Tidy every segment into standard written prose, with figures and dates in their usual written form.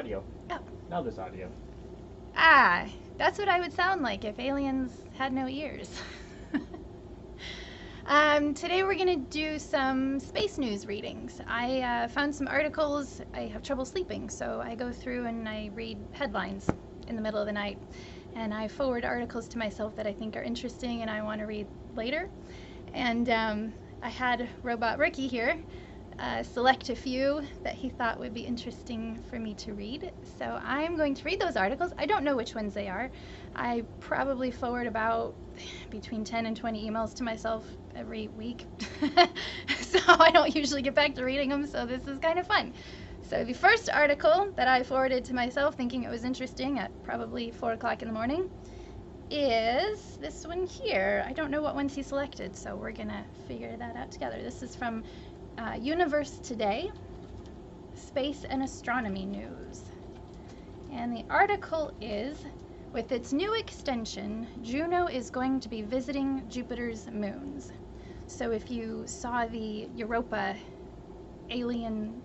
audio. Oh. Now there's audio. Ah, that's what I would sound like if aliens had no ears. Today we're going to do some space news readings. I found some articles. I have trouble sleeping, so I go through and I read headlines in the middle of the night. And I forward articles to myself that I think are interesting and I want to read later. And I had Robot Ricky here select a few that he thought would be interesting for me to read. So I'm going to read those articles. I don't know which ones they are. I probably forward about between 10 and 20 emails to myself every week. So I don't usually get back to reading them, so this is kind of fun. So the first article that I forwarded to myself thinking it was interesting at probably 4 o'clock in the morning is this one here. I don't know what ones he selected, so we're gonna figure that out together. This is from Universe Today, Space and Astronomy News. And the article is, with its new extension, Juno is going to be visiting Jupiter's moons. So if you saw the Europa alien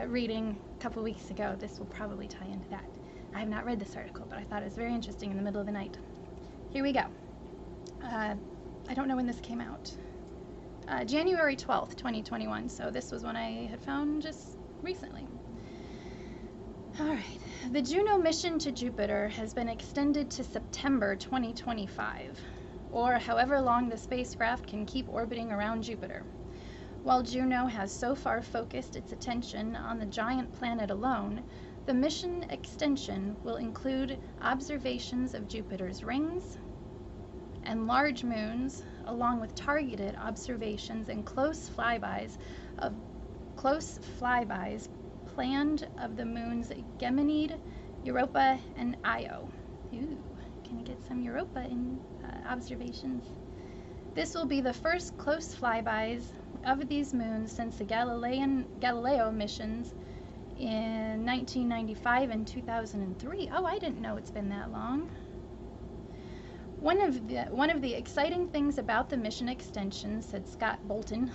reading a couple weeks ago, this will probably tie into that. I have not read this article, but I thought it was very interesting in the middle of the night. Here we go. I don't know when this came out. January 12th, 2021, so this was one I had found just recently. All right, the Juno mission to Jupiter has been extended to September 2025, or however long the spacecraft can keep orbiting around Jupiter. While Juno has so far focused its attention on the giant planet alone, the mission extension will include observations of Jupiter's rings and large moons, along with targeted observations and close flybys planned of the moons Ganymede, Europa, and Io. Ooh, can I get some Europa in observations? This will be the first close flybys of these moons since the Galileo missions in 1995 and 2003. Oh, I didn't know it's been that long. One of the exciting things about the mission extension, said Scott Bolton,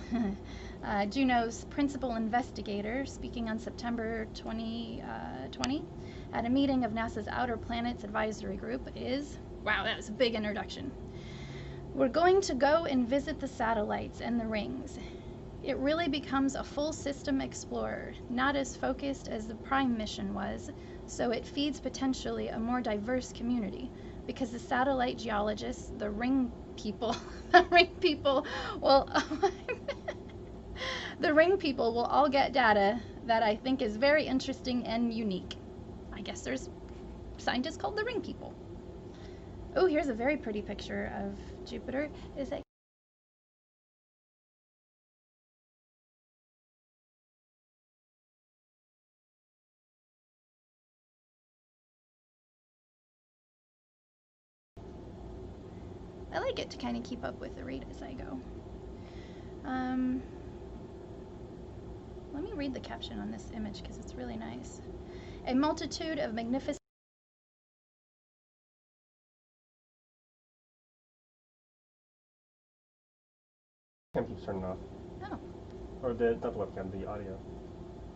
Juno's principal investigator, speaking on September 2020 at a meeting of NASA's Outer Planets Advisory Group, is, wow, that was a big introduction. We're going to go and visit the satellites and the rings. It really becomes a full system explorer, not as focused as the Prime mission was, so it feeds potentially a more diverse community, because the satellite geologists, the ring people will the ring people will all get data that I think is very interesting and unique. I guess there's scientists called the ring people. Oh, here's a very pretty picture of Jupiter. Is that I like it to kind of keep up with the read as I go. Let me read the caption on this image because it's really nice. A multitude of magnificent Webcam keeps turning off. Oh. Or not the webcam, the audio.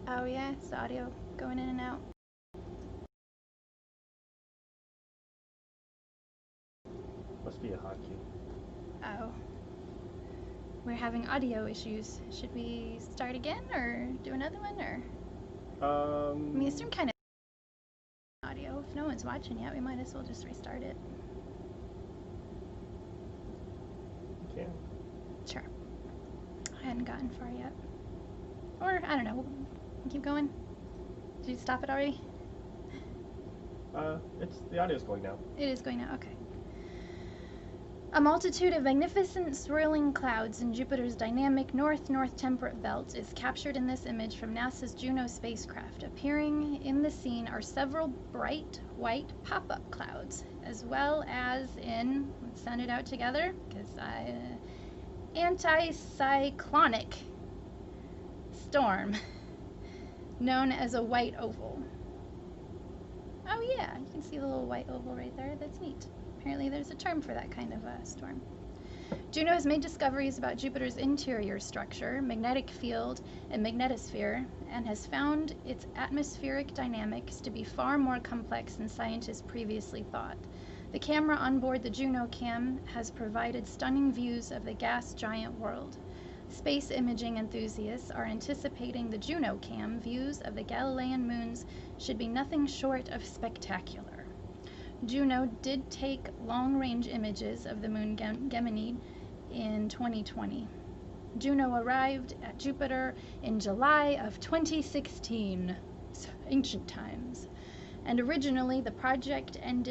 Oh yeah, it's the audio going in and out. Must be a hotkey. Oh. We're having audio issues. Should we start again or do another one, or? I mean, it's some kind of audio. If no one's watching yet, we might as well just restart it. You can. Sure. I hadn't gotten far yet. Or, I don't know, we'll keep going. Did you stop it already? The audio's going now. It is going now, okay. A multitude of magnificent swirling clouds in Jupiter's dynamic north-north temperate belt is captured in this image from NASA's Juno spacecraft. Appearing in the scene are several bright white pop-up clouds, as well as in, let's sound it out together, because anticyclonic storm, known as a white oval. Oh yeah, you can see the little white oval right there. That's neat. Apparently there's a term for that kind of storm. Juno has made discoveries about Jupiter's interior structure, magnetic field, and magnetosphere, and has found its atmospheric dynamics to be far more complex than scientists previously thought. The camera on board the Juno cam has provided stunning views of the gas giant world. Space imaging enthusiasts are anticipating the Juno cam views of the Galilean moons should be nothing short of spectacular. Juno did take long-range images of the moon Ganymede in 2020. Juno arrived at Jupiter in July of 2016, so ancient times. And originally the projected end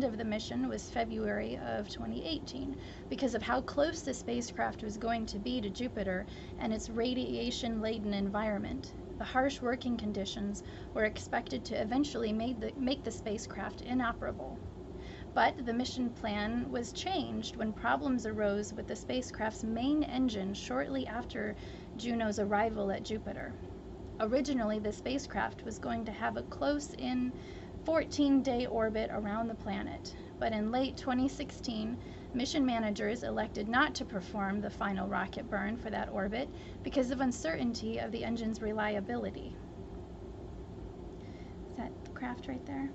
of the mission was February of 2018 because of how close the spacecraft was going to be to Jupiter and its radiation-laden environment. The harsh working conditions were expected to eventually make the spacecraft inoperable. But the mission plan was changed when problems arose with the spacecraft's main engine shortly after Juno's arrival at Jupiter. Originally, the spacecraft was going to have a close-in 14-day orbit around the planet, but in late 2016, mission managers elected not to perform the final rocket burn for that orbit because of uncertainty of the engine's reliability. Is that the craft right there?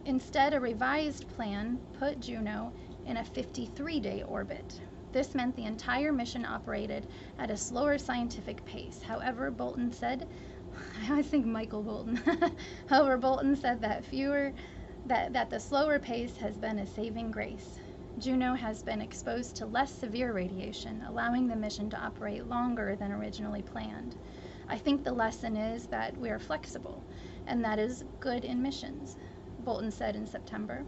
Instead, a revised plan put Juno in a 53-day orbit. This meant the entire mission operated at a slower scientific pace. However, Bolton said, I always think Michael Bolton. However, Bolton said that the slower pace has been a saving grace. Juno has been exposed to less severe radiation, allowing the mission to operate longer than originally planned. I think the lesson is that we are flexible, and that is good in missions, Bolton said in September.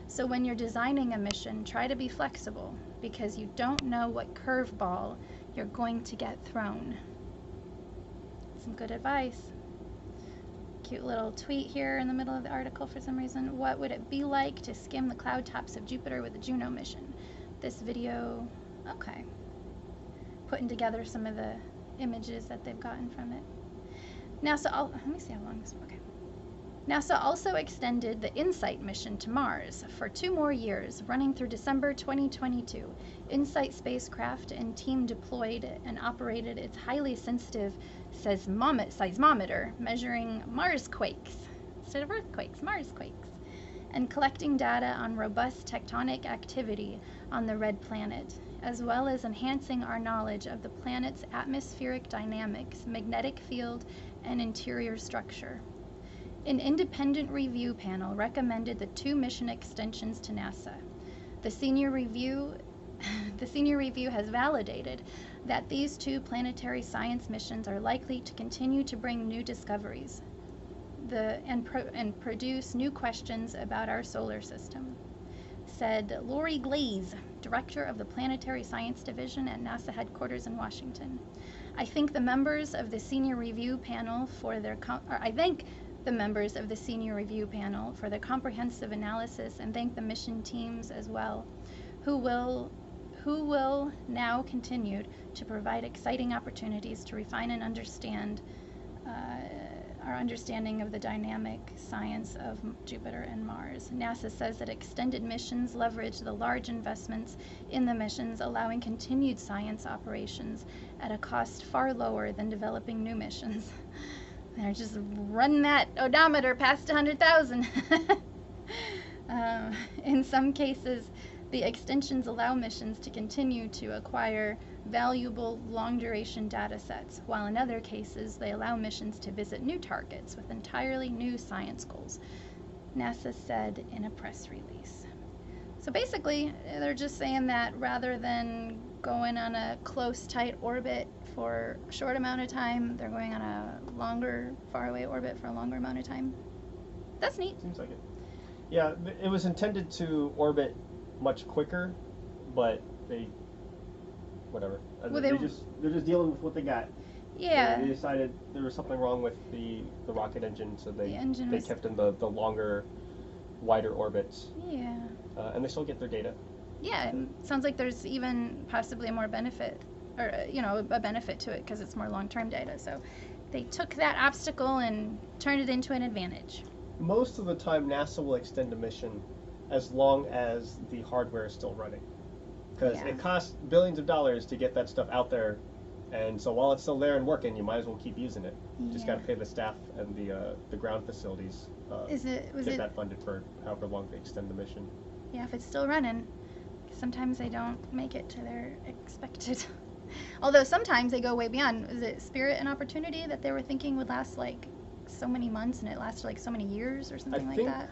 So when you're designing a mission, try to be flexible, because you don't know what curveball you're going to get thrown. Some good advice. Cute little tweet here in the middle of the article for some reason. What would it be like to skim the cloud tops of Jupiter with the Juno mission? This video, okay. Putting together some of the images that they've gotten from it. NASA, let me see how long this, okay. NASA also extended the InSight mission to Mars for 2 more years, running through December 2022. InSight spacecraft and team deployed and operated its highly sensitive seismometer, measuring Marsquakes, instead of earthquakes, Marsquakes, and collecting data on robust tectonic activity on the red planet, as well as enhancing our knowledge of the planet's atmospheric dynamics, magnetic field, and interior structure. An independent review panel recommended the 2 mission extensions to NASA. The senior review has validated that these 2 planetary science missions are likely to continue to bring new discoveries and produce new questions about our solar system, said Lori Glaze, director of the Planetary Science Division at NASA headquarters in Washington. I thank the members of the senior review panel for their comprehensive analysis, and thank the mission teams as well, who will now continue to provide exciting opportunities to refine and understand our understanding of the dynamic science of Jupiter and Mars. NASA says that extended missions leverage the large investments in the missions, allowing continued science operations at a cost far lower than developing new missions. They're just running that odometer past 100,000. In some cases, the extensions allow missions to continue to acquire valuable long-duration data sets, while in other cases, they allow missions to visit new targets with entirely new science goals, NASA said in a press release. So basically, they're just saying that rather than going on a close, tight orbit for a short amount of time, they're going on a longer, faraway orbit for a longer amount of time. That's neat. Seems like it. Yeah, it was intended to orbit much quicker, but whatever. Well, they're just dealing with what they got. Yeah. They decided there was something wrong with the rocket engine, so they kept in the longer, wider orbits. Yeah. And they still get their data. Yeah, it sounds like there's even possibly a more benefit, or a benefit to it because it's more long-term data. So they took that obstacle and turned it into an advantage. Most of the time, NASA will extend a mission as long as the hardware is still running. Because Yeah. it costs billions of dollars to get that stuff out there, and so while it's still there and working, you might as well keep using it. You just got to pay the staff and the ground facilities. Was get it? that funded for however long they extend the mission. Yeah, if it's still running. Sometimes they don't make it to their expected. Although sometimes they go way beyond. Is it Spirit and Opportunity that they were thinking would last like so many months and it lasted like so many years or something like that?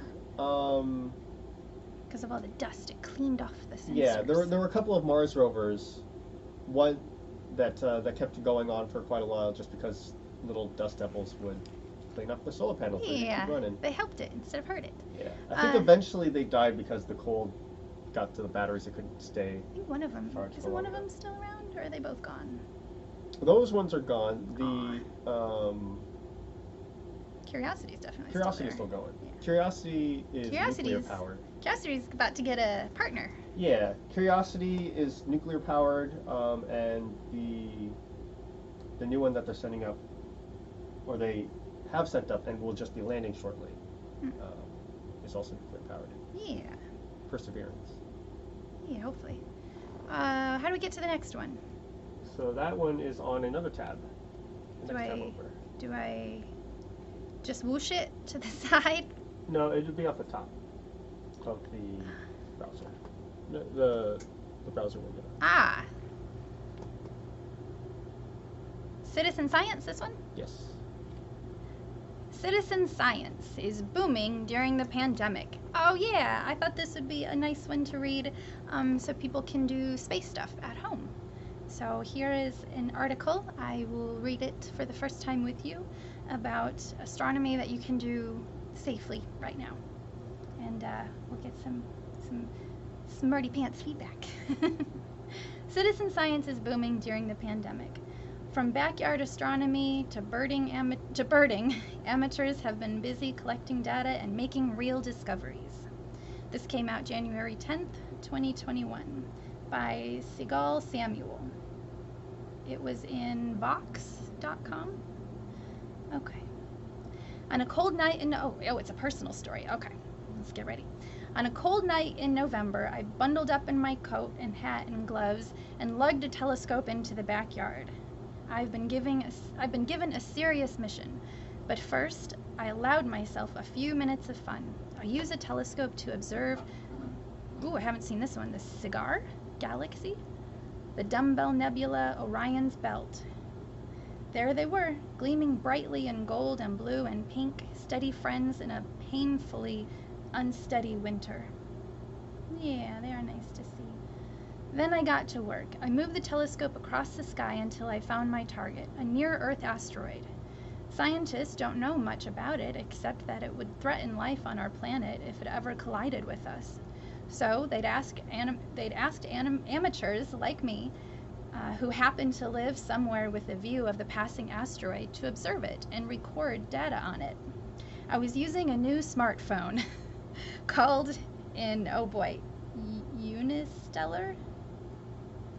Because of all the dust, it cleaned off the sensors. Yeah, there were a couple of Mars rovers, one that kept going on for quite a while just because little dust devils would clean up the solar panels and keep running. They helped it instead of hurt it. Yeah, I think eventually they died because the cold got to the batteries that couldn't stay. I think one of them. Isn't one of them still around, or are they both gone? Those ones are gone. Curiosity's definitely Curiosity's still going. Yeah. Curiosity is nuclear powered. Curiosity's about to get a partner. Yeah, Curiosity is nuclear powered, and the new one that they're sending up, or they have sent up and will just be landing shortly, is also nuclear powered. Yeah. Perseverance. Yeah, hopefully. How do we get to the next one? So that one is on another tab. Do I just whoosh it to the side? No, it would be off the top of the browser. The browser window. Ah. Citizen science, this one? Yes. Citizen science is booming during the pandemic. Oh yeah, I thought this would be a nice one to read so people can do space stuff at home. So here is an article. I will read it for the first time with you about astronomy that you can do safely right now. And we'll get some smarty pants feedback. Citizen science is booming during the pandemic. From backyard astronomy to birding, amateurs have been busy collecting data and making real discoveries. This came out January 10th, 2021 by Sigal Samuel. It was in Vox.com. Okay. On a cold night in... Oh, it's a personal story. Okay, let's get ready. On a cold night in November, I bundled up in my coat and hat and gloves and lugged a telescope into the backyard. I've been given a serious mission, but first I allowed myself a few minutes of fun. I use a telescope to observe, I haven't seen this one, the Cigar Galaxy, the Dumbbell Nebula, Orion's Belt. There they were, gleaming brightly in gold and blue and pink, steady friends in a painfully unsteady winter. Yeah, they are nice to see. Then I got to work. I moved the telescope across the sky until I found my target, a near-Earth asteroid. Scientists don't know much about it except that it would threaten life on our planet if it ever collided with us. So they'd asked amateurs like me who happened to live somewhere with a view of the passing asteroid to observe it and record data on it. I was using a new smartphone called Unistellar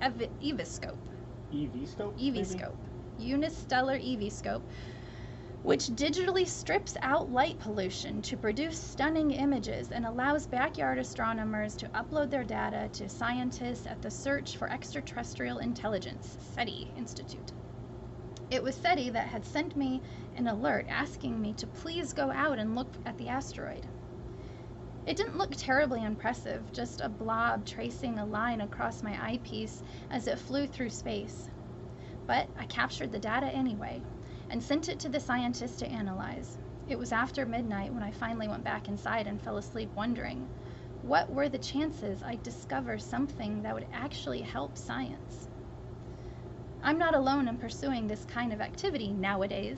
Eviscope. Eviscope? Eviscope. Unistellar Eviscope, which digitally strips out light pollution to produce stunning images and allows backyard astronomers to upload their data to scientists at the Search for Extraterrestrial Intelligence, SETI Institute. It was SETI that had sent me an alert asking me to please go out and look at the asteroid. It didn't look terribly impressive, just a blob tracing a line across my eyepiece as it flew through space. But I captured the data anyway and sent it to the scientists to analyze. It was after midnight when I finally went back inside and fell asleep wondering, what were the chances I'd discover something that would actually help science? I'm not alone in pursuing this kind of activity nowadays.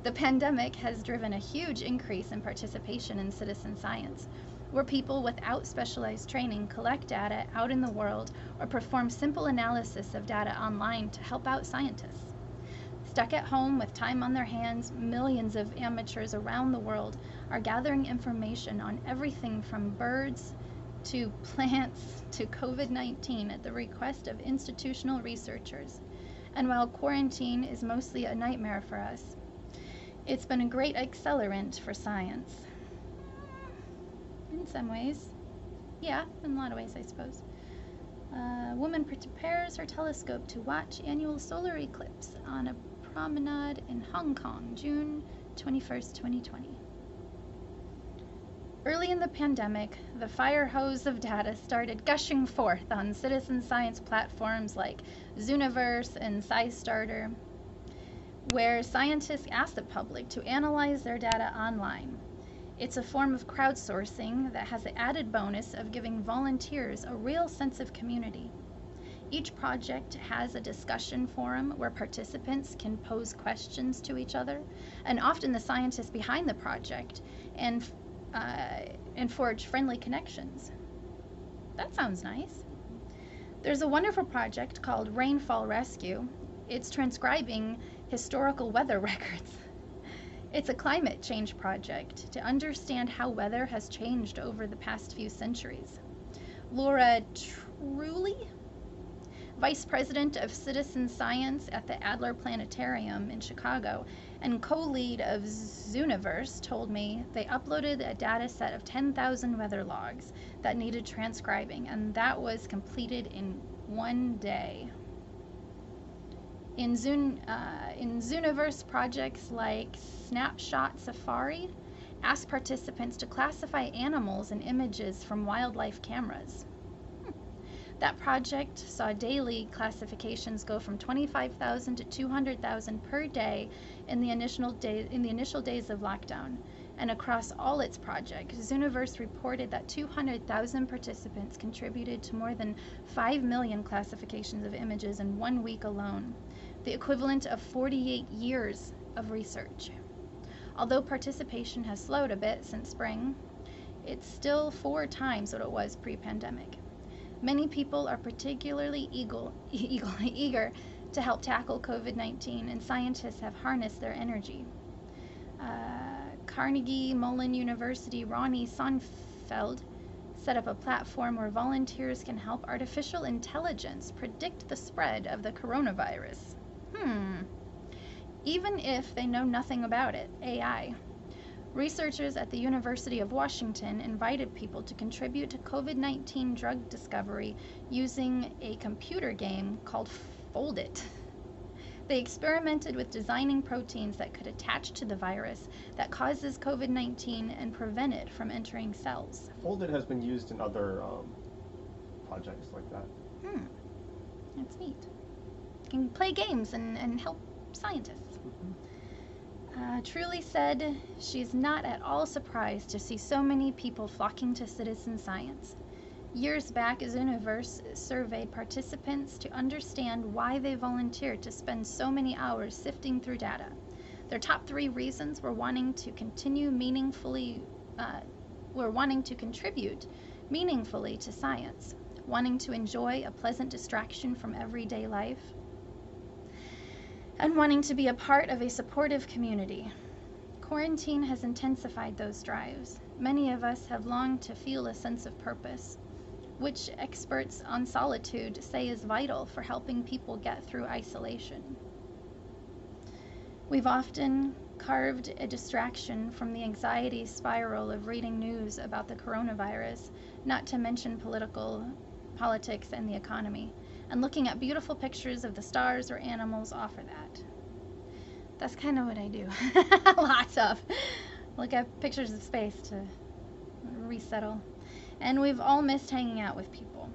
The pandemic has driven a huge increase in participation in citizen science, where people without specialized training collect data out in the world or perform simple analysis of data online to help out scientists. Stuck at home with time on their hands, millions of amateurs around the world are gathering information on everything from birds to plants to COVID-19 at the request of institutional researchers. And while quarantine is mostly a nightmare for us, it's been a great accelerant for science. In some ways. Yeah, in a lot of ways, I suppose. Woman prepares her telescope to watch annual solar eclipse on a promenade in Hong Kong, June 21st, 2020. Early in the pandemic, the fire hose of data started gushing forth on citizen science platforms like Zooniverse and SciStarter, where scientists ask the public to analyze their data online. It's a form of crowdsourcing that has the added bonus of giving volunteers a real sense of community. Each project has a discussion forum where participants can pose questions to each other, and often the scientists behind the project, and forge friendly connections. That sounds nice. There's a wonderful project called Rainfall Rescue. It's transcribing historical weather records. It's a climate change project to understand how weather has changed over the past few centuries. Laura Truly, Vice President of Citizen Science at the Adler Planetarium in Chicago and co-lead of Zooniverse, told me they uploaded a data set of 10,000 weather logs that needed transcribing, and that was completed in one day. In Zooniverse projects like Snapshot Safari, ask participants to classify animals and images from wildlife cameras. That project saw daily classifications go from 25,000 to 200,000 per day in the initial days of lockdown. And across all its projects, Zooniverse reported that 200,000 participants contributed to more than 5 million classifications of images in 1 week alone, the equivalent of 48 years of research. Although participation has slowed a bit since spring, it's still 4 times what it was pre-pandemic. Many people are particularly eager to help tackle COVID-19, and scientists have harnessed their energy. Carnegie Mellon University Ronnie Sonfeld set up a platform where volunteers can help artificial intelligence predict the spread of the coronavirus. Even if they know nothing about it, AI. Researchers at the University of Washington invited people to contribute to COVID-19 drug discovery using a computer game called Fold It. They experimented with designing proteins that could attach to the virus that causes COVID-19 and prevent it from entering cells. Folded has been used in other projects like that. That's neat. You can play games and help scientists. Truly said she's not at all surprised to see so many people flocking to citizen science. Years back, Zooniverse surveyed participants to understand why they volunteered to spend so many hours sifting through data. Their top 3 reasons were wanting to contribute meaningfully to science, wanting to enjoy a pleasant distraction from everyday life, and wanting to be a part of a supportive community. Quarantine has intensified those drives. Many of us have longed to feel a sense of purpose, which experts on solitude say is vital for helping people get through isolation. We've often carved a distraction from the anxiety spiral of reading news about the coronavirus, not to mention politics and the economy, and looking at beautiful pictures of the stars or animals offer that. That's kind of what I do. Lots of. Look at pictures of space to resettle. And we've all missed hanging out with people.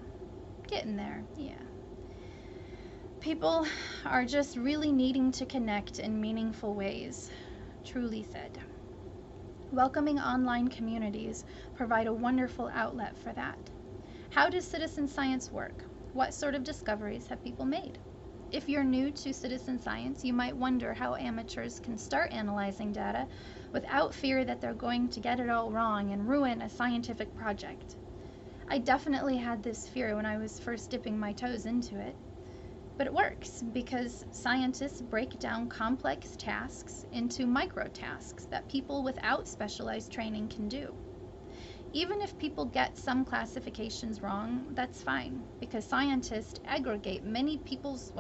Getting there, yeah. People are just really needing to connect in meaningful ways, Truly said. Welcoming online communities provide a wonderful outlet for that. How does citizen science work? What sort of discoveries have people made? If you're new to citizen science, you might wonder how amateurs can start analyzing data without fear that they're going to get it all wrong and ruin a scientific project. I definitely had this fear when I was first dipping my toes into it. But it works because scientists break down complex tasks into micro tasks that people without specialized training can do. Even if people get some classifications wrong, that's fine, because scientists aggregate many people's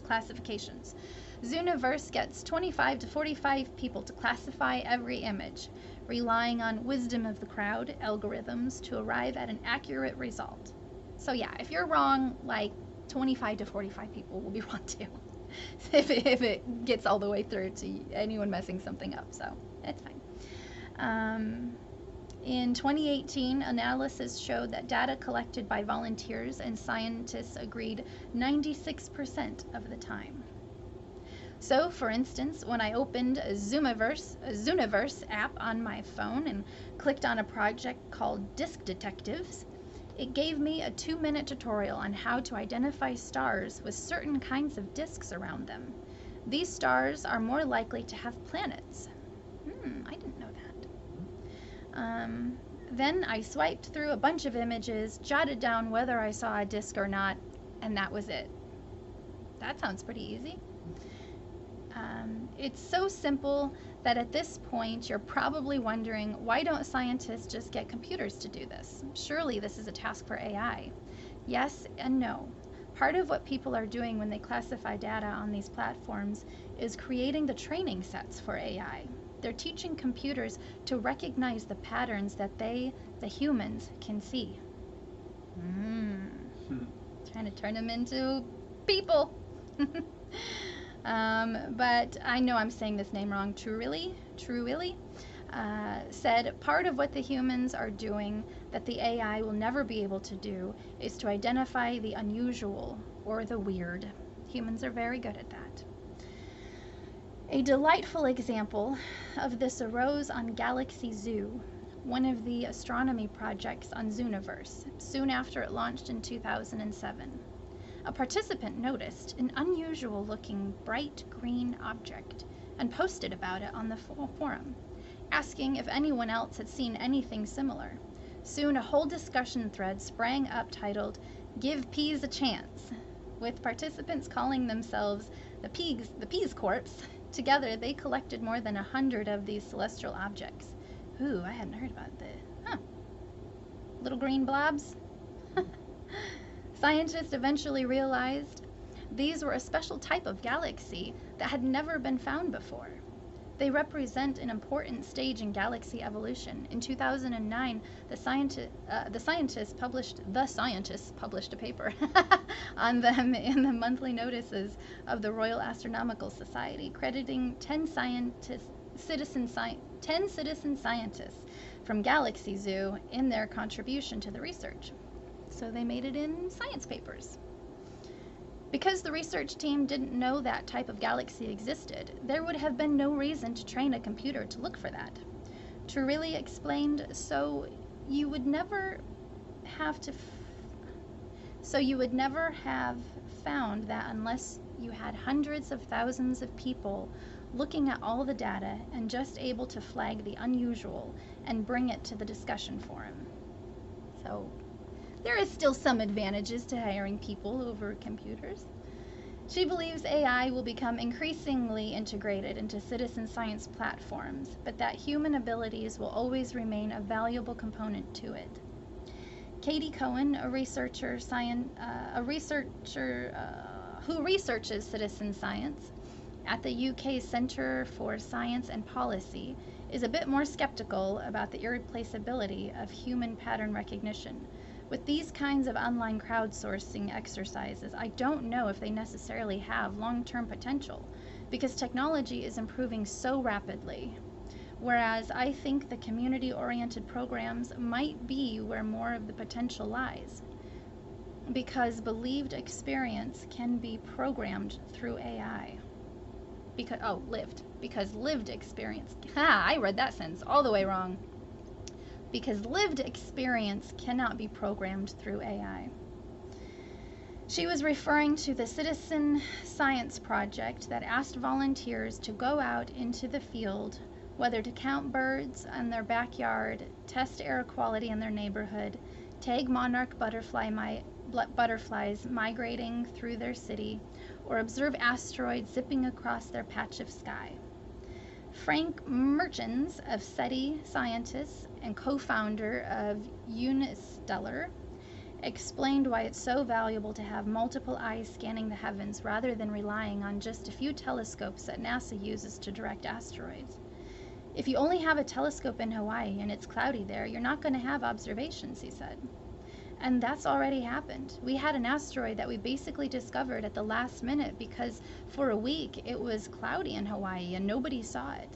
classifications Zooniverse gets 25 to 45 people to classify every image, relying on wisdom of the crowd algorithms to arrive at an accurate result. So yeah, if you're wrong, like 25 to 45 people will be wrong too. if it gets all the way through to anyone messing something up, so it's fine. In 2018, analysis showed that data collected by volunteers and scientists agreed 96% of the time. So, for instance, when I opened a Zooniverse app on my phone and clicked on a project called Disk Detectives, it gave me a 2-minute tutorial on how to identify stars with certain kinds of disks around them. These stars are more likely to have planets. I didn't know that. Then I swiped through a bunch of images, jotted down whether I saw a disk or not, and that was it. That sounds pretty easy. It's so simple that at this point you're probably wondering, why don't scientists just get computers to do this? Surely this is a task for AI. Yes and no. Part of what people are doing when they classify data on these platforms is creating the training sets for AI. They're teaching computers to recognize the patterns that they, the humans, can see. Trying to turn them into people. But I know I'm saying this name wrong. Truwilly said part of what the humans are doing that the AI will never be able to do is to identify the unusual or the weird. Humans are very good at that. A delightful example of this arose on Galaxy Zoo, one of the astronomy projects on Zooniverse, soon after it launched in 2007. A participant noticed an unusual-looking bright green object and posted about it on the forum, asking if anyone else had seen anything similar. Soon a whole discussion thread sprang up titled, "Give Peas a Chance," with participants calling themselves the Peas Corps. Together, they collected more than 100 of these celestial objects. Ooh, I hadn't heard about that. Little green blobs? Scientists eventually realized these were a special type of galaxy that had never been found before. They represent an important stage in galaxy evolution. In 2009, the scientists published a paper on them in the monthly notices of the Royal Astronomical Society, crediting 10 citizen scientists from Galaxy Zoo in their contribution to the research. So they made it in science papers. Because the research team didn't know that type of galaxy existed, there would have been no reason to train a computer to look for that. Truwilly explained, so you would never have found that unless you had hundreds of thousands of people looking at all the data and just able to flag the unusual and bring it to the discussion forum. So there is still some advantages to hiring people over computers. She believes AI will become increasingly integrated into citizen science platforms, but that human abilities will always remain a valuable component to it. Katie Cohen, a researcher who researches citizen science at the UK Centre for Science and Policy, is a bit more skeptical about the irreplaceability of human pattern recognition. With these kinds of online crowdsourcing exercises, I don't know if they necessarily have long-term potential, because technology is improving so rapidly. Whereas I think the community-oriented programs might be where more of the potential lies, because believed experience can be programmed through AI. Because lived experience, I read that sentence all the way wrong. Because lived experience cannot be programmed through AI. She was referring to the Citizen Science Project that asked volunteers to go out into the field, whether to count birds in their backyard, test air quality in their neighborhood, tag monarch butterflies migrating through their city, or observe asteroids zipping across their patch of sky. Frank Merchants of SETI Scientists and co-founder of Unistellar explained why it's so valuable to have multiple eyes scanning the heavens rather than relying on just a few telescopes that NASA uses to direct asteroids. If you only have a telescope in Hawaii and it's cloudy there, you're not going to have observations, he said. And that's already happened. We had an asteroid that we basically discovered at the last minute because for a week it was cloudy in Hawaii and nobody saw it.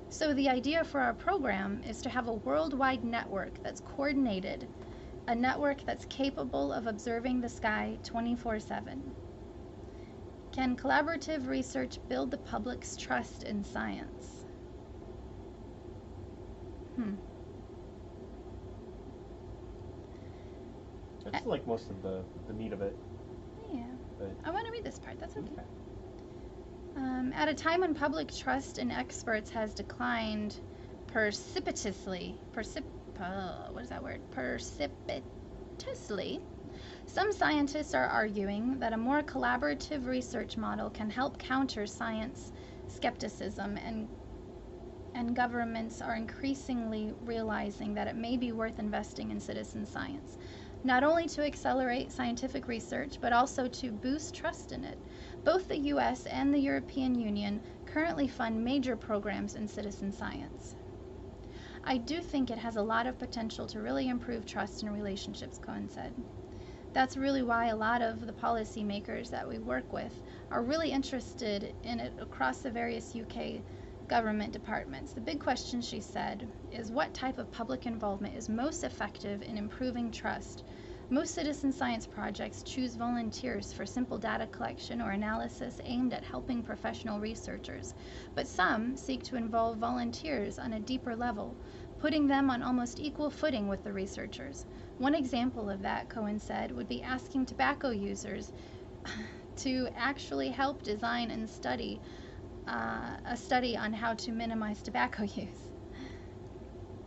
So the idea for our program is to have a worldwide network that's coordinated, a network that's capable of observing the sky 24/7. Can collaborative research build the public's trust in science? That's like most of the meat of it. Yeah. But I want to read this part. That's okay. At a time when public trust in experts has declined precipitously, some scientists are arguing that a more collaborative research model can help counter science skepticism, and governments are increasingly realizing that it may be worth investing in citizen science, not only to accelerate scientific research, but also to boost trust in it. Both the US and the European Union currently fund major programs in citizen science. I do think it has a lot of potential to really improve trust in relationships, Cohen said. That's really why a lot of the policymakers that we work with are really interested in it across the various UK government departments. The big question, she said, is what type of public involvement is most effective in improving trust? Most citizen science projects choose volunteers for simple data collection or analysis aimed at helping professional researchers, but some seek to involve volunteers on a deeper level, putting them on almost equal footing with the researchers. One example of that, Cohen said, would be asking tobacco users to actually help design and study a study on how to minimize tobacco use.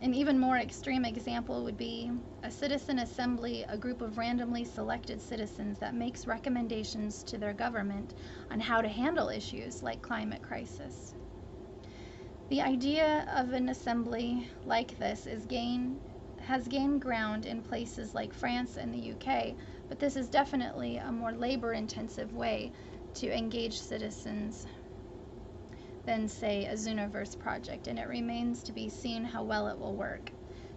An even more extreme example would be a citizen assembly, a group of randomly selected citizens that makes recommendations to their government on how to handle issues like climate crisis. The idea of an assembly like this has gained ground in places like France and the UK, but this is definitely a more labor-intensive way to engage citizens than, say, a Zooniverse project, and it remains to be seen how well it will work.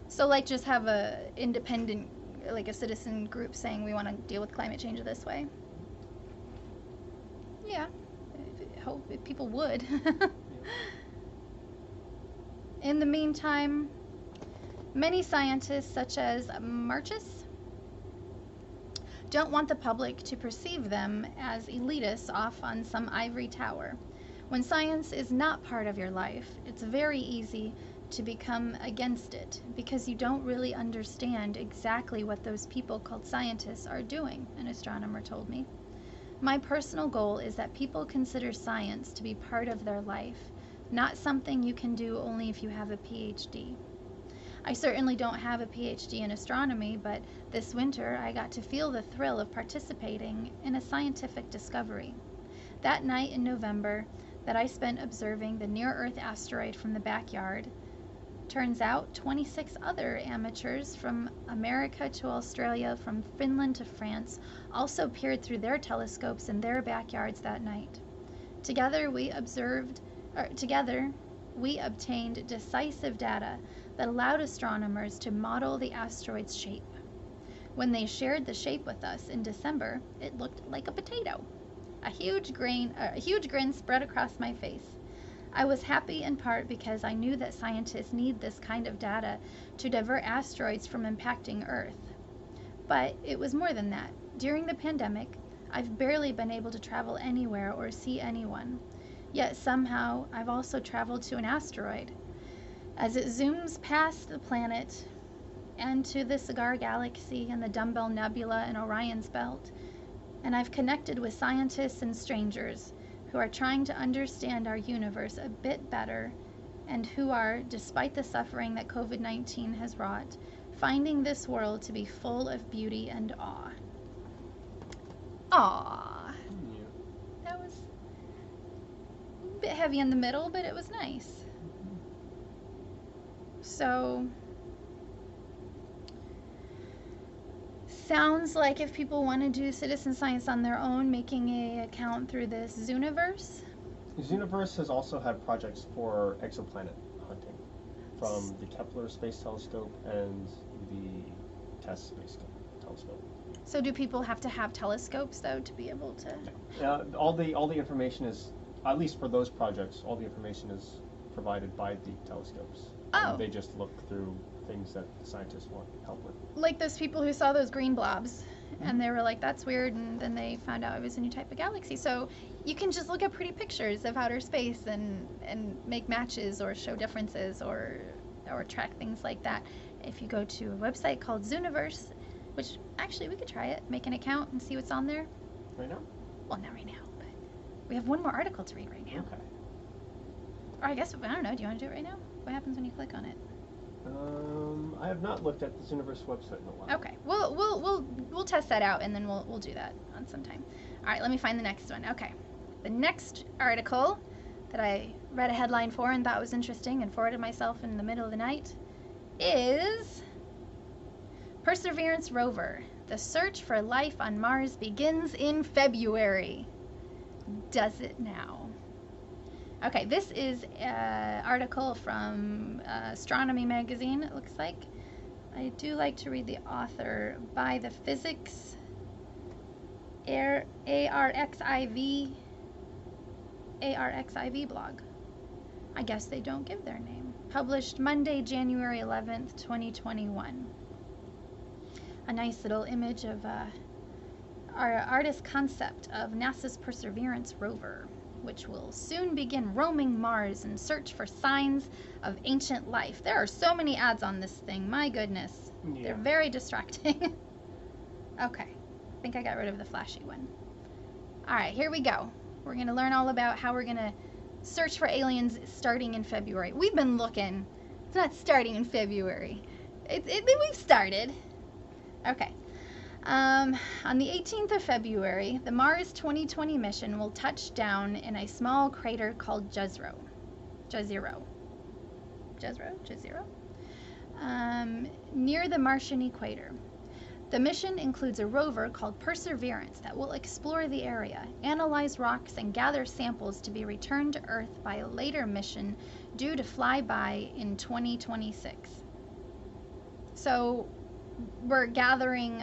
So, like, just have a independent, like a citizen group saying we want to deal with climate change this way. Yeah, I hope if people would. In the meantime, many scientists, such as Marchus, don't want the public to perceive them as elitists off on some ivory tower. When science is not part of your life, it's very easy to become against it because you don't really understand exactly what those people called scientists are doing, an astronomer told me. My personal goal is that people consider science to be part of their life, not something you can do only if you have a PhD. I certainly don't have a PhD in astronomy, but this winter I got to feel the thrill of participating in a scientific discovery. That night in November that I spent observing the near-Earth asteroid from the backyard, turns out 26 other amateurs from America to Australia, from Finland to France, also peered through their telescopes in their backyards that night. Together we obtained decisive data that allowed astronomers to model the asteroid's shape. When they shared the shape with us in December, it looked like a potato. A huge grin spread across my face. I was happy in part because I knew that scientists need this kind of data to divert asteroids from impacting Earth. But it was more than that. During the pandemic, I've barely been able to travel anywhere or see anyone. Yet somehow, I've also traveled to an asteroid. As it zooms past the planet and to the Cigar Galaxy and the Dumbbell Nebula and Orion's Belt, and I've connected with scientists and strangers who are trying to understand our universe a bit better and who are, despite the suffering that COVID-19 has wrought, finding this world to be full of beauty and awe. Aww. Yeah. That was a bit heavy in the middle, but it was nice. So, sounds like if people want to do citizen science on their own, making a account through this Zooniverse. Zooniverse has also had projects for exoplanet hunting from the Kepler Space Telescope and the TESS Space Telescope. So do people have to have telescopes though to be able to? Yeah. All the information is, at least for those projects, all the information is provided by the telescopes. Oh. And they just look through things that the scientists want help with. Like those people who saw those green blobs and they were like, that's weird, and then they found out it was a new type of galaxy. So you can just look at pretty pictures of outer space and make matches or show differences or track things like that. If you go to a website called Zooniverse, which actually we could try it, make an account and see what's on there. Right now? Well, not right now, but we have one more article to read right now. Okay. Or I guess, I don't know, do you want to do it right now? What happens when you click on it? I have not looked at the Zooniverse website in a while. Okay, we'll test that out and then we'll do that on some time. All right, let me find the next one. Okay, the next article that I read a headline for and thought was interesting and forwarded myself in the middle of the night is Perseverance rover. The search for life on Mars begins in February. Does it now? Okay, this is an article from Astronomy magazine, it looks like. I do like to read the author by the Physics ARXIV blog. I guess they don't give their name. Published Monday, January 11th, 2021. A nice little image of our artist's concept of NASA's Perseverance rover, which will soon begin roaming Mars in search for signs of ancient life. There are so many ads on this thing, my goodness. Yeah. They're very distracting. Okay, I think I got rid of the flashy one. All right, here we go. We're going to learn all about how we're going to search for aliens starting in February. We've been looking. It's not starting in February. We've started. Okay. On the 18th of February, the Mars 2020 mission will touch down in a small crater called Jezreel, near the Martian equator. The mission includes a rover called Perseverance that will explore the area, analyze rocks, and gather samples to be returned to Earth by a later mission due to fly by in 2026. So we're gathering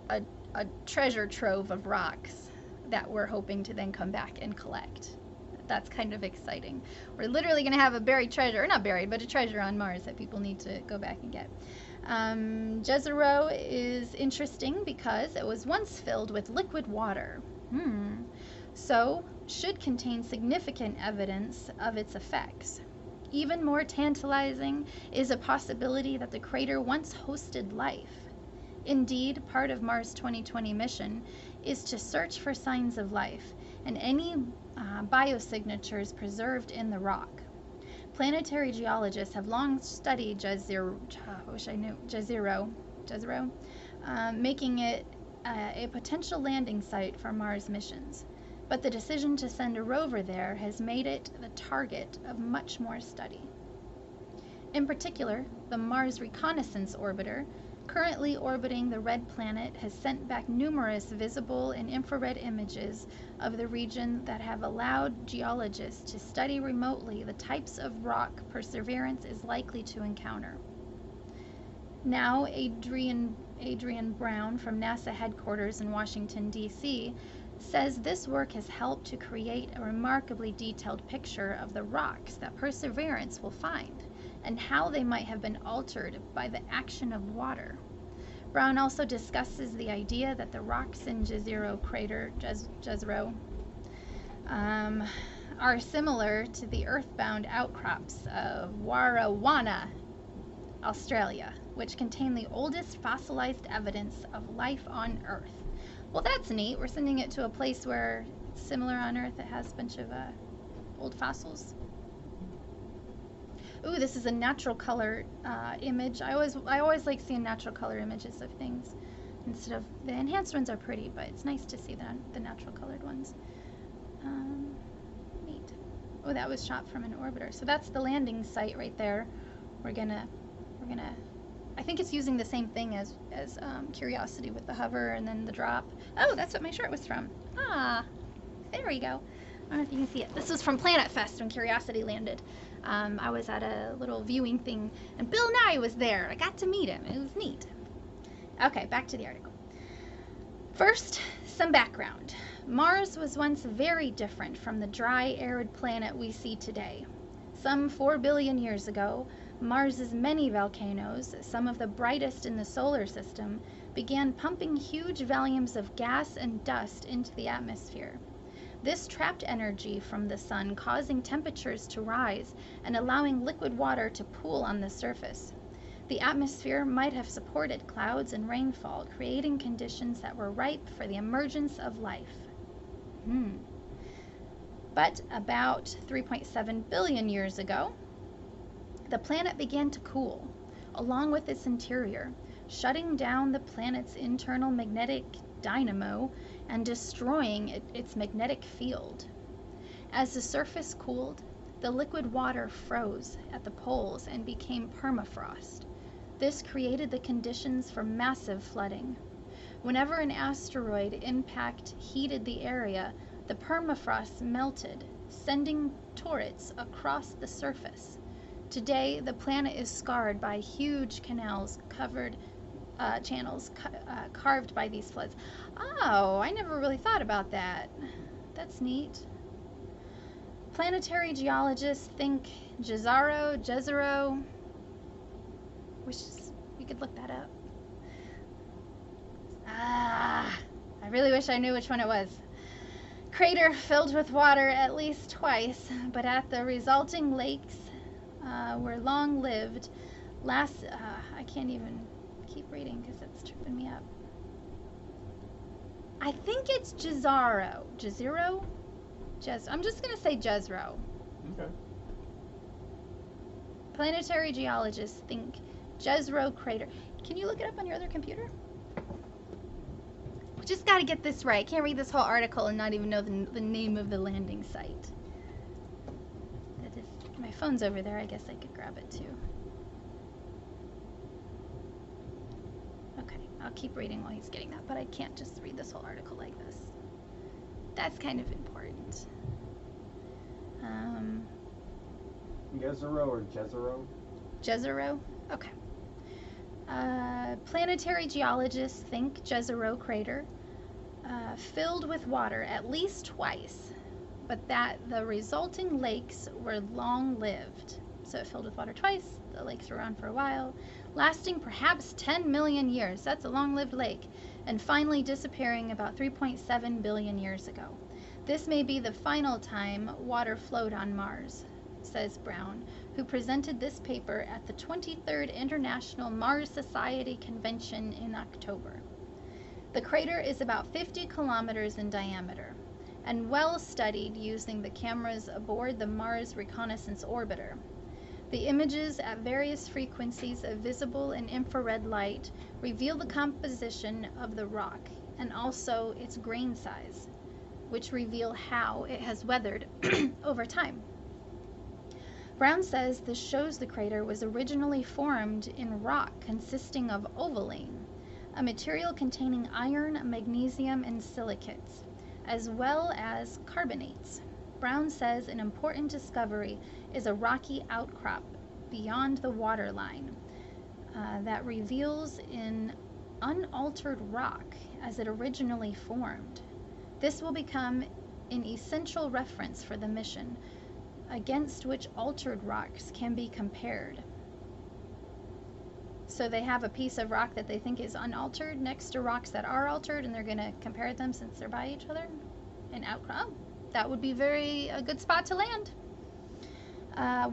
a treasure trove of rocks that we're hoping to then come back and collect. That's kind of exciting. We're literally going to have a buried treasure, or not buried, but a treasure on Mars that people need to go back and get. Jezreel is interesting because it was once filled with liquid water. So should contain significant evidence of its effects. Even more tantalizing is a possibility that the crater once hosted life. Indeed, part of Mars 2020 mission is to search for signs of life and any biosignatures preserved in the rock. Planetary geologists have long studied Jezreel, making it a potential landing site for Mars missions. But the decision to send a rover there has made it the target of much more study. In particular, the Mars Reconnaissance Orbiter, currently orbiting the red planet, has sent back numerous visible and infrared images of the region that have allowed geologists to study remotely the types of rock Perseverance is likely to encounter. Now, Adrian Brown from NASA headquarters in Washington, D.C., says this work has helped to create a remarkably detailed picture of the rocks that Perseverance will find and how they might have been altered by the action of water. Brown also discusses the idea that the rocks in Jezreel Crater, Jezreel, are similar to the earthbound outcrops of Warrawana, Australia, which contain the oldest fossilized evidence of life on Earth. Well, that's neat. We're sending it to a place where it's similar on Earth. It has a bunch of old fossils. Ooh, this is a natural color image. I always like seeing natural color images of things instead of the enhanced ones are pretty, but it's nice to see the natural colored ones. Neat. Oh, that was shot from an orbiter. So that's the landing site right there. We're gonna I think it's using the same thing as Curiosity with the hover and then the drop. Oh, that's what my shirt was from. Ah, there we go. I don't know if you can see it. This was from Planet Fest when Curiosity landed. I was at a little viewing thing, and Bill Nye was there. I got to meet him. It was neat. Okay, back to the article. First, some background. Mars was once very different from the dry, arid planet we see today. Some 4 billion years ago, Mars's many volcanoes, some of the brightest in the solar system, began pumping huge volumes of gas and dust into the atmosphere. This trapped energy from the sun, causing temperatures to rise and allowing liquid water to pool on the surface. The atmosphere might have supported clouds and rainfall, creating conditions that were ripe for the emergence of life. But about 3.7 billion years ago, the planet began to cool, along with its interior, shutting down the planet's internal magnetic dynamo and destroying its magnetic field. As the surface cooled, the liquid water froze at the poles and became permafrost. This created the conditions for massive flooding. Whenever an asteroid impact heated the area, the permafrost melted, sending torrents across the surface. Today, the planet is scarred by huge channels carved by these floods. Oh, I never really thought about that. That's neat. Planetary geologists think Jezreel. Wish we could look that up. I really wish I knew which one it was. Crater filled with water at least twice, but at the resulting lakes were long-lived. I can't even keep reading because it's tripping me up. I think it's Jezreel. I'm just going to say Jezreel. Okay. Planetary geologists think Jezreel Crater. Can you look it up on your other computer? We just got to get this right. Can't read this whole article and not even know the name of the landing site. My phone's over there. I guess I could grab it too. Okay, I'll keep reading while he's getting that, but I can't just read this whole article like this. That's kind of important. Jezreel or Jezreel? Jezreel? Okay. Planetary geologists think Jezreel Crater filled with water at least twice, but that the resulting lakes were long-lived. So it filled with water twice, the lakes were around for a while, lasting perhaps 10 million years. That's a long-lived lake, and finally disappearing about 3.7 billion years ago. This may be the final time water flowed on Mars, says Brown, who presented this paper at the 23rd International Mars Society Convention in October. The crater is about 50 kilometers in diameter and well studied using the cameras aboard the Mars Reconnaissance Orbiter. The images at various frequencies of visible and infrared light reveal the composition of the rock and also its grain size, which reveal how it has weathered over time. Brown says this shows the crater was originally formed in rock consisting of ovalene, a material containing iron, magnesium, and silicates, as well as carbonates. Brown says an important discovery is a rocky outcrop beyond the waterline that reveals an unaltered rock as it originally formed. This will become an essential reference for the mission, against which altered rocks can be compared. So they have a piece of rock that they think is unaltered next to rocks that are altered, and they're going to compare them since they're by each other. And outcrop. That would be a good spot to land.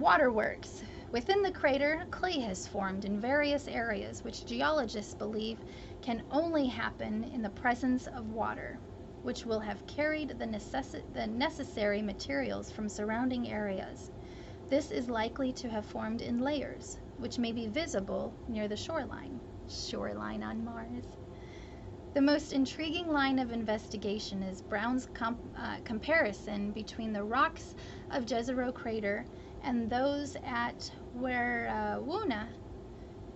Waterworks. Within the crater, clay has formed in various areas, which geologists believe can only happen in the presence of water, which will have carried the necessary materials from surrounding areas. This is likely to have formed in layers, which may be visible near the shoreline. Shoreline on Mars. The most intriguing line of investigation is Brown's comparison between the rocks of Jezreel Crater and those at where Juno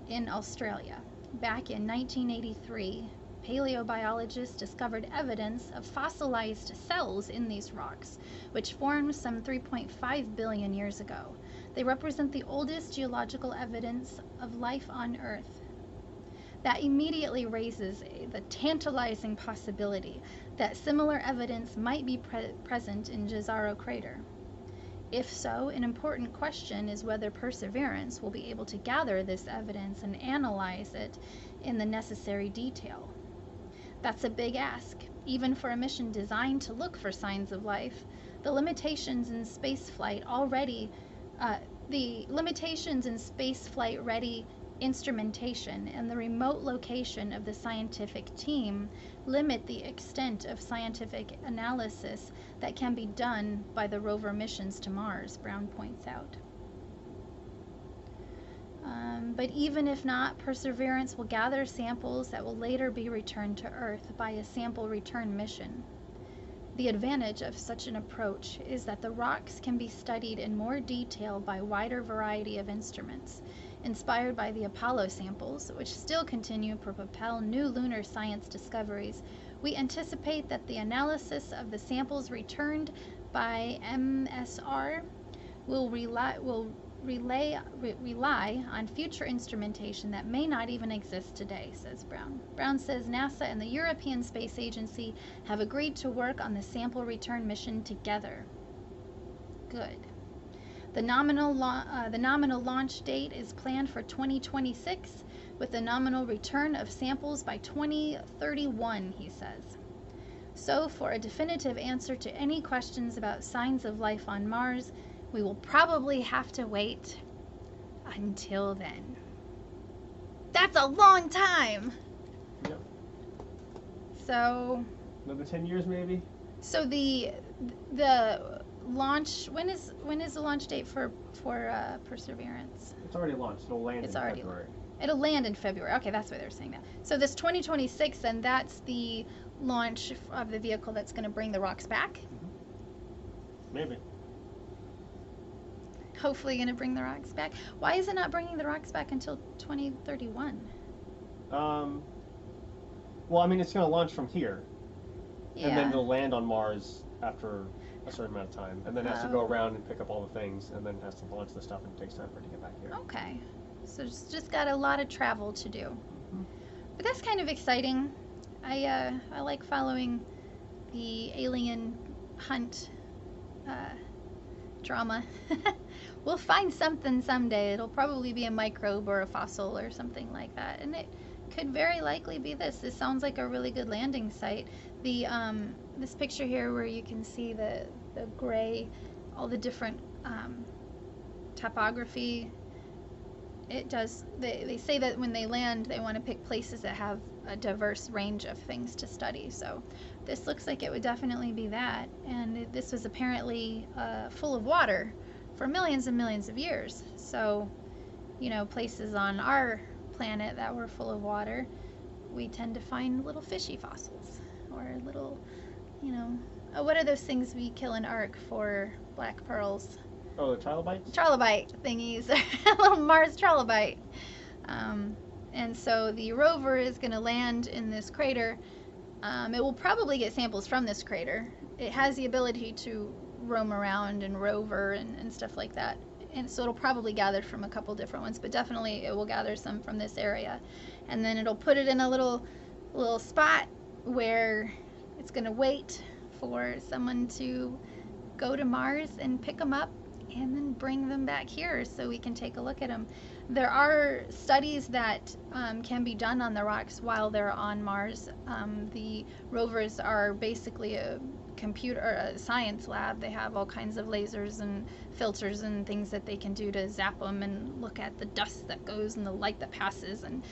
in Australia. Back in 1983, paleobiologists discovered evidence of fossilized cells in these rocks, which formed some 3.5 billion years ago. They represent the oldest geological evidence of life on Earth. That immediately raises the tantalizing possibility that similar evidence might be present in Jezreel Crater. If so, an important question is whether Perseverance will be able to gather this evidence and analyze it in the necessary detail. That's a big ask, even for a mission designed to look for signs of life. The limitations in spaceflight-ready instrumentation and the remote location of the scientific team limit the extent of scientific analysis that can be done by the rover missions to Mars, Brown points out. But even if not, Perseverance will gather samples that will later be returned to Earth by a sample return mission. The advantage of such an approach is that the rocks can be studied in more detail by a wider variety of instruments. Inspired by the Apollo samples, which still continue to propel new lunar science discoveries, we anticipate that the analysis of the samples returned by MSR will rely on future instrumentation that may not even exist today, says Brown. Brown says NASA and the European Space Agency have agreed to work on the sample return mission together. Good. The nominal launch date is planned for 2026, with the nominal return of samples by 2031, he says. So, for a definitive answer to any questions about signs of life on Mars, we will probably have to wait until then. That's a long time! Yep. So... Another 10 years, maybe? So the launch, when is the launch date for Perseverance? It's already launched. It'll land in February. It'll land in February. Okay, that's why they're saying that. So this 2026, then that's the launch of the vehicle that's going to bring the rocks back? Mm-hmm. Maybe. Hopefully going to bring the rocks back. Why is it not bringing the rocks back until 2031? Well, I mean, it's going to launch from here. Yeah. And then it'll land on Mars after a certain amount of time. And then has to go around and pick up all the things. And then has to launch the stuff, and it takes time for it to get back here. Okay. So it's just got a lot of travel to do. Mm-hmm. But that's kind of exciting. I like following the alien hunt drama. We'll find something someday. It'll probably be a microbe or a fossil or something like that. And it could very likely be this. This sounds like a really good landing site. The this picture here where you can see the gray, all the different topography. It does. They say that when they land, they want to pick places that have a diverse range of things to study. So this looks like it would definitely be that. And this was apparently full of water for millions and millions of years. So, you know, places on our planet that were full of water, we tend to find little fishy fossils or little, you know, what are those things we kill in Ark for black pearls? Oh, the trilobites? Trilobite thingies, little Mars trilobite. And so the rover is going to land in this crater. It will probably get samples from this crater. It has the ability to roam around and rover and stuff like that. And so it'll probably gather from a couple different ones, but definitely it will gather some from this area. And then it'll put it in a little spot where it's going to wait for someone to go to Mars and pick them up and then bring them back here so we can take a look at them. There are studies that can be done on the rocks while they're on Mars. The rovers are basically a computer or a science lab. They have all kinds of lasers and filters and things that they can do to zap them and look at the dust that goes and the light that passes. And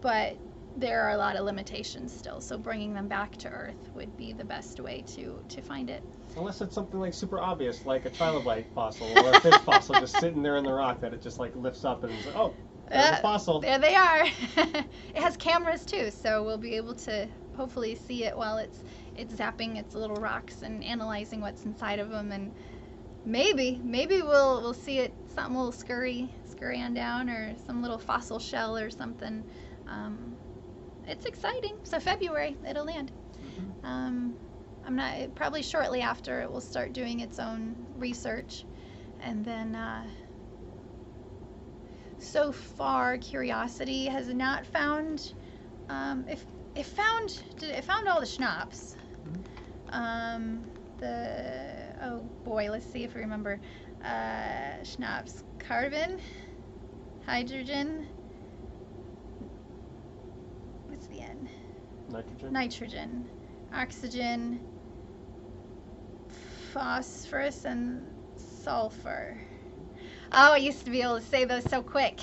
but there are a lot of limitations still. So bringing them back to Earth would be the best way to find it. Unless it's something like super obvious, like a trilobite fossil or a fish fossil just sitting there in the rock that it just like lifts up and it's like, oh, there's a fossil. There they are. It has cameras too, so we'll be able to hopefully see it while it's zapping its little rocks and analyzing what's inside of them, and maybe we'll see it, something a little scurry ran down, or some little fossil shell or something. It's exciting. So February, it'll land. I'm not, probably shortly after it will start doing its own research. And then, so far, Curiosity has not found, it found all the schnapps. Oh boy, let's see if we remember. Schnapps, carbon, hydrogen, what's the N? Nitrogen, oxygen, phosphorus, and sulfur. Oh, I used to be able to say those so quick.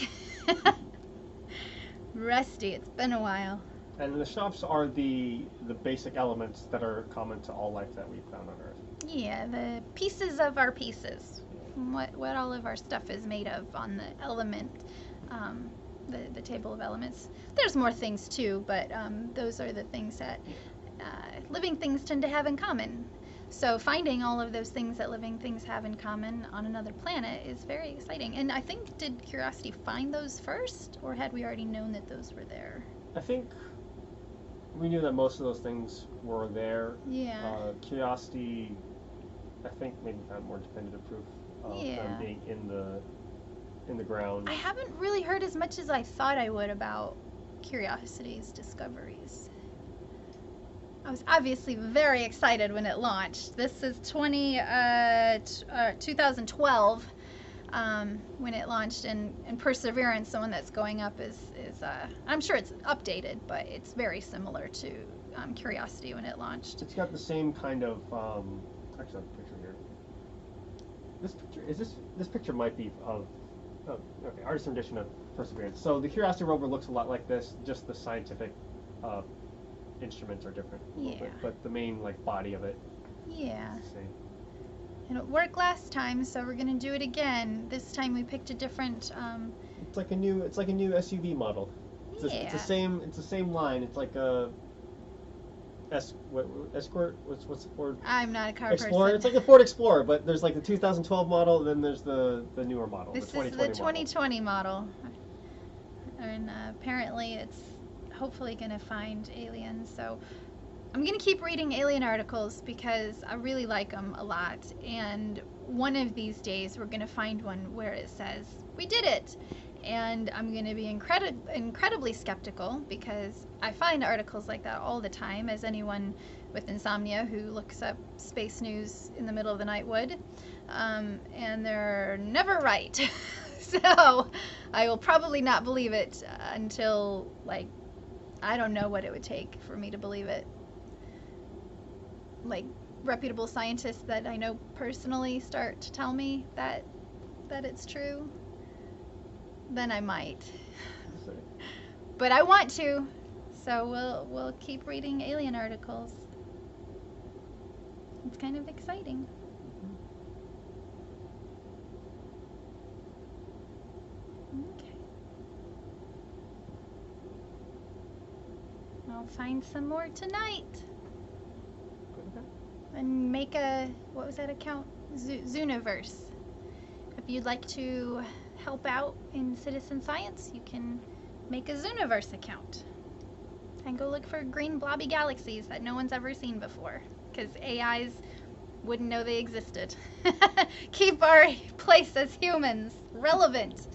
Rusty, it's been a while. And the schnapps are the basic elements that are common to all life that we've found on Earth. Yeah, the pieces of our pieces. What all of our stuff is made of on the element, the table of elements. There's more things too, but those are the things that living things tend to have in common. So finding all of those things that living things have in common on another planet is very exciting. And I think, did Curiosity find those first, or had we already known that those were there? I think we knew that most of those things were there. Yeah. Curiosity, I think, maybe found more definitive proof of them being in the ground. I haven't really heard as much as I thought I would about Curiosity's discoveries. I was obviously very excited when it launched. This is 2012 when it launched, and Perseverance, the one that's going up, is I'm sure it's updated, but it's very similar to Curiosity when it launched. It's got the same kind of actually, I have a picture here. This picture might be of artist rendition of Perseverance. So the Curiosity rover looks a lot like this, just the scientific instruments are different a little bit, but the main body of it is the same. And it worked last time, so we're gonna do it again. This time we picked a different. It's like a new SUV model. It's the same line. It's like a Escort. What's the Ford? I'm not a car Explorer. person. It's like the Ford Explorer, but there's like the 2012 model, and then there's the newer model. This the is the 2020 model. And apparently it's hopefully gonna find aliens. So I'm gonna keep reading alien articles because I really like them a lot. And one of these days we're gonna find one where it says we did it. And I'm going to be incredibly skeptical because I find articles like that all the time, as anyone with insomnia who looks up space news in the middle of the night would. And they're never right. So I will probably not believe it until, I don't know what it would take for me to believe it. Reputable scientists that I know personally start to tell me that it's true. Then I might. But I want to, so we'll keep reading alien articles. It's kind of exciting. Okay. I'll find some more tonight. And make what was that account? Zooniverse. If you'd like to help out in citizen science, you can make a Zooniverse account and go look for green blobby galaxies that no one's ever seen before, because AIs wouldn't know they existed. Keep our place as humans relevant.